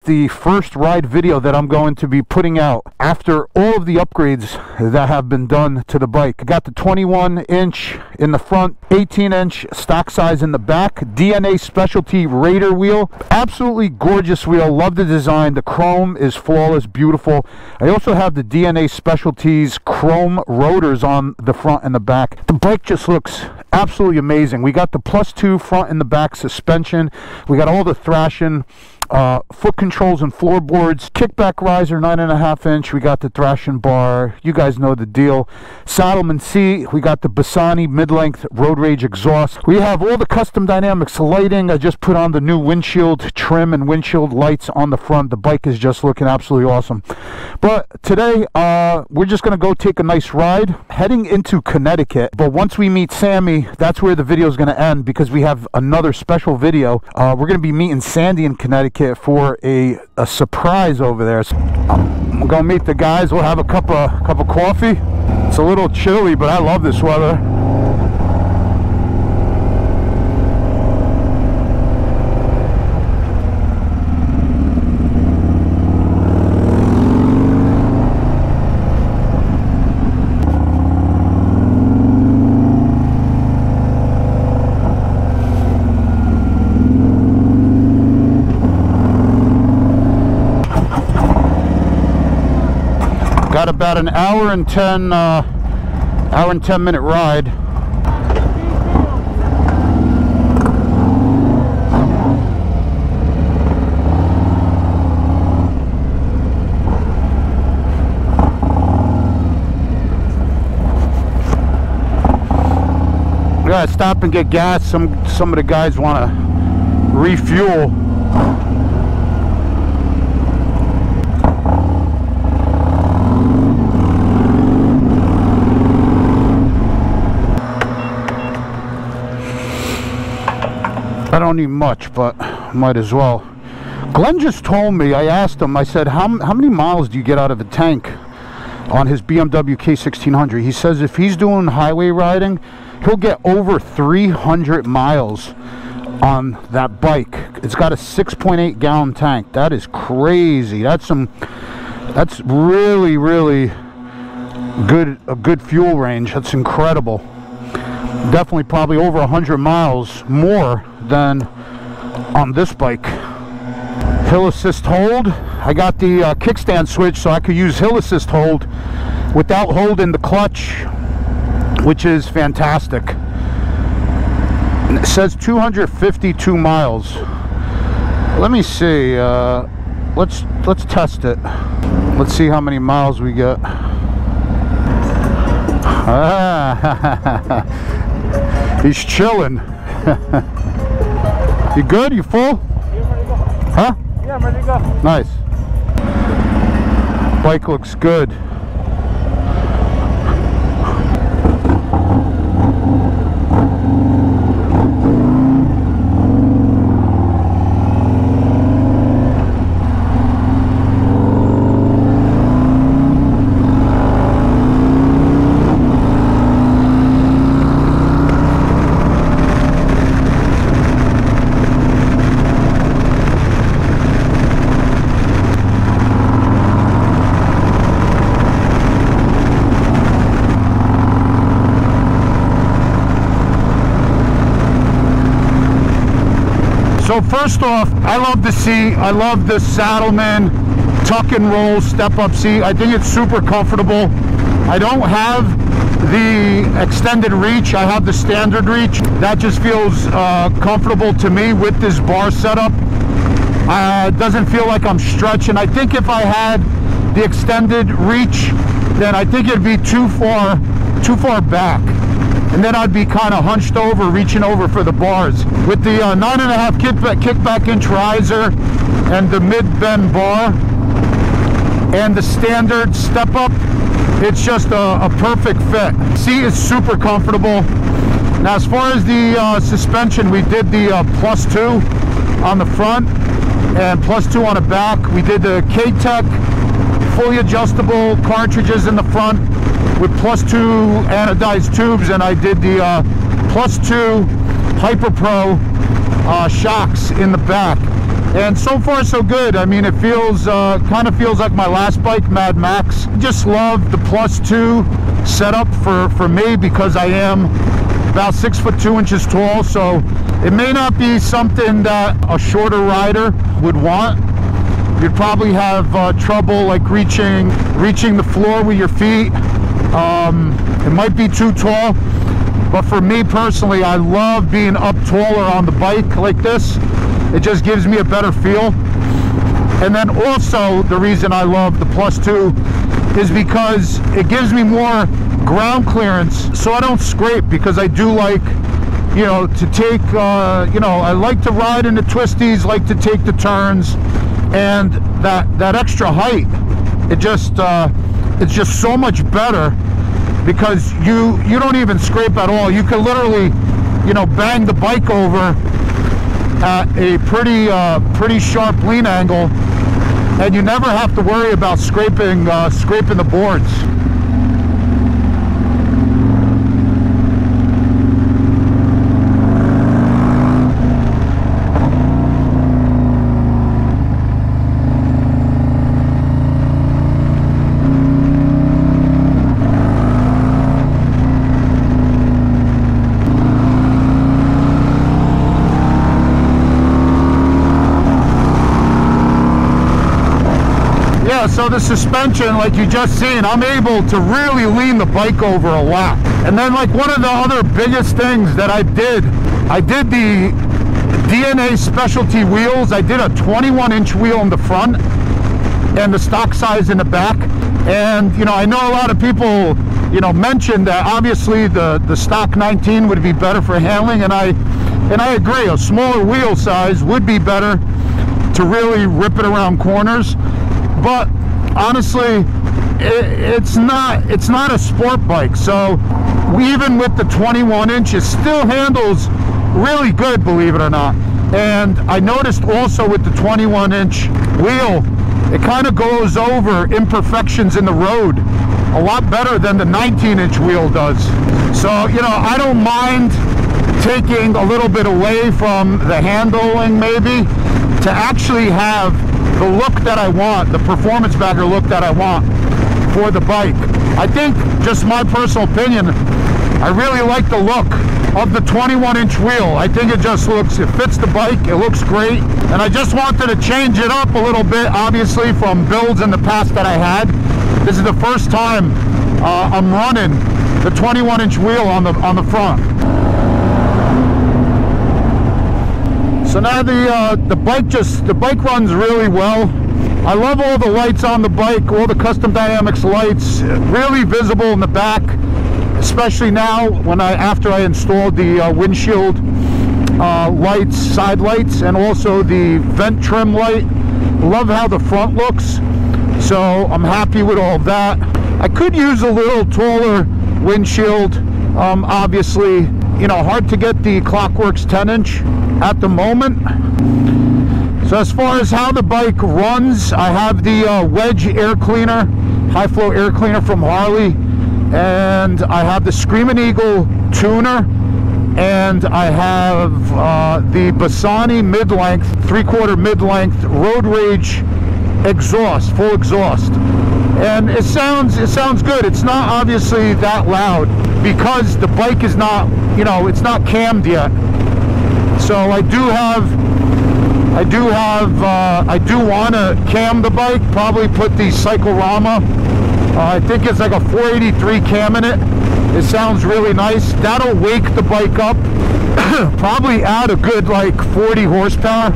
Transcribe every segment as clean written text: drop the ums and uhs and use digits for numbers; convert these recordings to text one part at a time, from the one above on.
the first ride video that I'm going to be putting out after all of the upgrades that have been done to the bike. I got the 21-inch in the front, 18-inch stock size in the back, DNA Specialty Raider wheel. Absolutely gorgeous wheel. Love the design. The chrome is flawless, beautiful. I also have the DNA Specialties chrome rotors on the front and the back. The bike just looks absolutely amazing. We got the +2 front and the back suspension. We got all the thrashing, foot controls and floorboards, kickback riser 9.5-inch. We got the thrashing bar. You guys know the deal. Saddleman seat. We got the Bassani mid-length road rage exhaust. We have all the custom dynamics lighting. I just put on the new windshield trim and windshield lights on the front. The bike is just looking absolutely awesome. But today we're just gonna go take a nice ride heading into Connecticut. But once we meet Sammy, that's where the video is gonna end, because we have another special video. We're gonna be meeting Sandy in Connecticut for a surprise over there. So I'm gonna meet the guys. We'll have a cup of coffee. It's a little chilly, but I love this weather. Got about an hour and 10 minute ride. We gotta stop and get gas. Some of the guys want to refuel. I don't need much, but might as well. Glenn just told me, I asked him, I said, how many miles do you get out of a tank on his BMW K1600? He says if he's doing highway riding, he'll get over 300 miles on that bike. It's got a 6.8 gallon tank. That is crazy. That's really, really a good fuel range. That's incredible. Definitely probably over 100 miles more than on this bike. Hill assist hold. I got the kickstand switch, so I could use hill assist hold without holding the clutch, which is fantastic. And it says 252 miles. Let me see. Let's test it. Let's see how many miles we get. He's chilling. You good? You full? Yeah, ready to go. Huh? Yeah, I'm ready to go. Nice. Bike looks good. So first off, I love the seat. I love the Saddleman tuck and roll step-up seat. I think it's super comfortable. I don't have the extended reach. I have the standard reach. That just feels comfortable to me with this bar setup. It doesn't feel like I'm stretching. I think if I had the extended reach, then I think it'd be too far back. And then I'd be kind of hunched over, reaching over for the bars. With the 9.5 kickback inch riser and the mid-bend bar and the standard step-up, it's just a perfect fit. Seat is super comfortable. Now, as far as the suspension, we did the +2 on the front and +2 on the back. We did the K-Tech fully adjustable cartridges in the front with +2 anodized tubes, and I did the +2 Hyper Pro shocks in the back. And so far so good. I mean, it feels kind of feels like my last bike, Mad Max. Just love the +2 setup for me, because I am about 6'2" tall, so it may not be something that a shorter rider would want. You'd probably have trouble like reaching the floor with your feet. It might be too tall, but for me personally, I love being up taller on the bike like this. It just gives me a better feel. And then also the reason I love the +2 is because it gives me more ground clearance, so I don't scrape, because I do like, you know, to take, you know, I like to ride in the twisties, like to take the turns, and that extra height, it just, it's just so much better, because you don't even scrape at all. You can literally, you know, bang the bike over at a pretty sharp lean angle, and you never have to worry about scraping the boards. So the suspension, like you just seen, I'm able to really lean the bike over a lot. And then like one of the other biggest things that I did the DNA specialty wheels. I did a 21-inch wheel in the front and the stock size in the back. And you know, I know a lot of people, you know, mentioned that obviously the stock 19 would be better for handling, and I agree. A smaller wheel size would be better to really rip it around corners. But honestly, it's not a sport bike, so even with the 21-inch, it still handles really good, believe it or not. And I noticed also with the 21-inch wheel, it kind of goes over imperfections in the road a lot better than the 19-inch wheel does. So, you know, I don't mind taking a little bit away from the handling maybe to actually have the look that I want, the performance bagger look that I want for the bike. I think, just my personal opinion, I really like the look of the 21-inch wheel. I think it just looks, it fits the bike, it looks great, and I just wanted to change it up a little bit, obviously, from builds in the past that I had. This is the first time I'm running the 21-inch wheel on the front. So now the bike runs really well. I love all the lights on the bike, all the Custom Dynamics lights, really visible in the back, especially now when after I installed the windshield lights, side lights, and also the vent trim light. Love how the front looks, so I'm happy with all of that. I could use a little taller windshield, obviously, you know, hard to get the Clockworks 10-inch at the moment. So as far as how the bike runs, I have the Wedge air cleaner, high flow air cleaner from Harley, and I have the Screaming Eagle tuner, and I have the Bassani mid-length, 3/4 mid-length road rage exhaust, full exhaust. And it sounds good. It's not obviously that loud because the bike is not, you know, it's not cammed yet. So I do want to cam the bike, probably put the Cyclorama, I think it's like a 483 cam in it. It sounds really nice. That'll wake the bike up, probably add a good like 40 horsepower,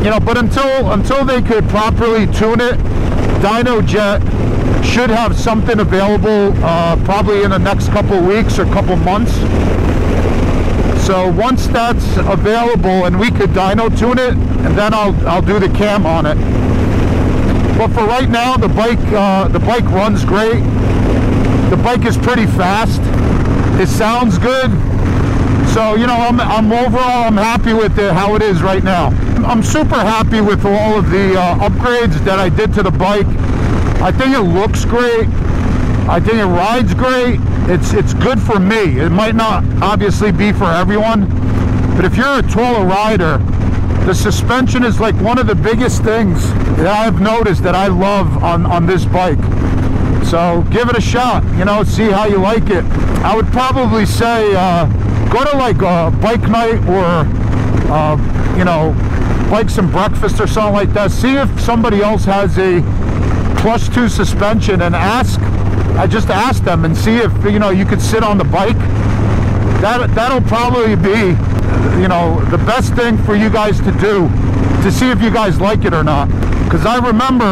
you know, but until they could properly tune it, DynoJet should have something available probably in the next couple weeks or couple months. So once that's available and we could dyno tune it, and then I'll do the cam on it. But for right now, the bike runs great. The bike is pretty fast. It sounds good. So, you know, I'm overall, I'm happy with how it is right now. I'm super happy with all of the upgrades that I did to the bike. I think it looks great. I think it rides great. It's good for me. It might not obviously be for everyone, but if you're a taller rider The suspension is like one of the biggest things that I've noticed that I love on this bike. So give it a shot, you know, see how you like it. I would probably say go to like a bike night or you know, Bikes and Breakfast or something like that. See if somebody else has a +2 suspension and I just ask them and see if, you know, you could sit on the bike. That'll probably be, you know, the best thing for you guys to do to see if you guys like it or not. Because I remember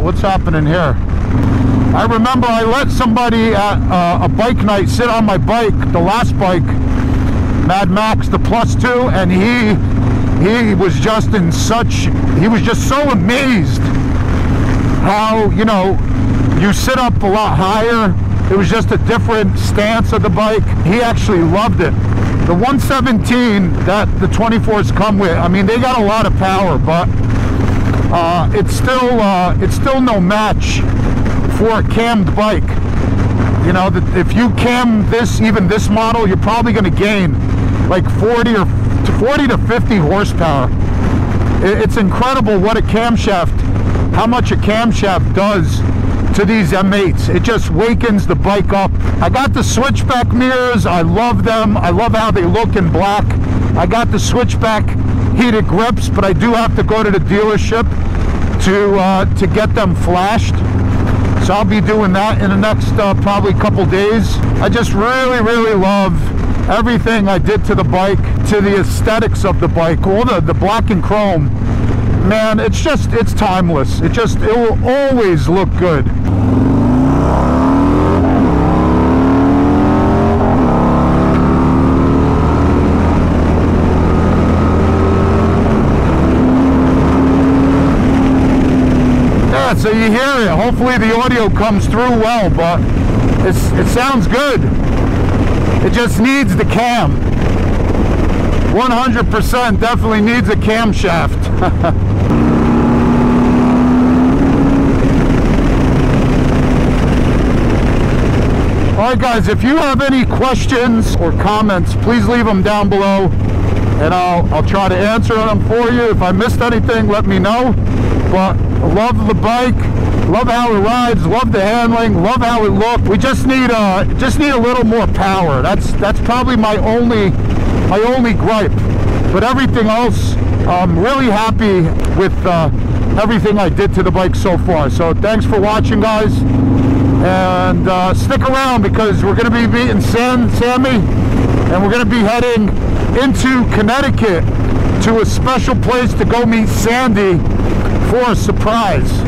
what's happening here. I remember I let somebody at a bike night sit on my bike, the last bike, Mad Max, the +2, and he was just he was just so amazed how, you know, you sit up a lot higher. It was just a different stance of the bike. He actually loved it. The 117 that the 24s come with, I mean, they got a lot of power, but it's still no match for a cammed bike. You know, if you cam this, even this model, you're probably going to gain like 40 to 50 horsepower. It's incredible what a camshaft, how much a camshaft does to these M8s. It just wakens the bike up. I got the switchback mirrors. I love them. I love how they look in black. I got the switchback heated grips, but I do have to go to the dealership to get them flashed. So I'll be doing that in the next probably couple days. I just really love everything I did to the bike, to the aesthetics of the bike, all the black and chrome. Man, it's timeless. It will always look good. Yeah, so you hear it. Hopefully the audio comes through well, but it sounds good. It just needs the cam. 100% definitely needs a camshaft. Alright guys, if you have any questions or comments, please leave them down below and I'll try to answer them for you. If I missed anything, let me know. But I love the bike, love how it rides, love the handling, love how it looks. We just need a little more power. That's probably my only gripe. But everything else, I'm really happy with everything I did to the bike so far. So thanks for watching, guys, and stick around because we're going to be meeting Sammy, and we're going to be heading into Connecticut to a special place to go meet Sandy for a surprise.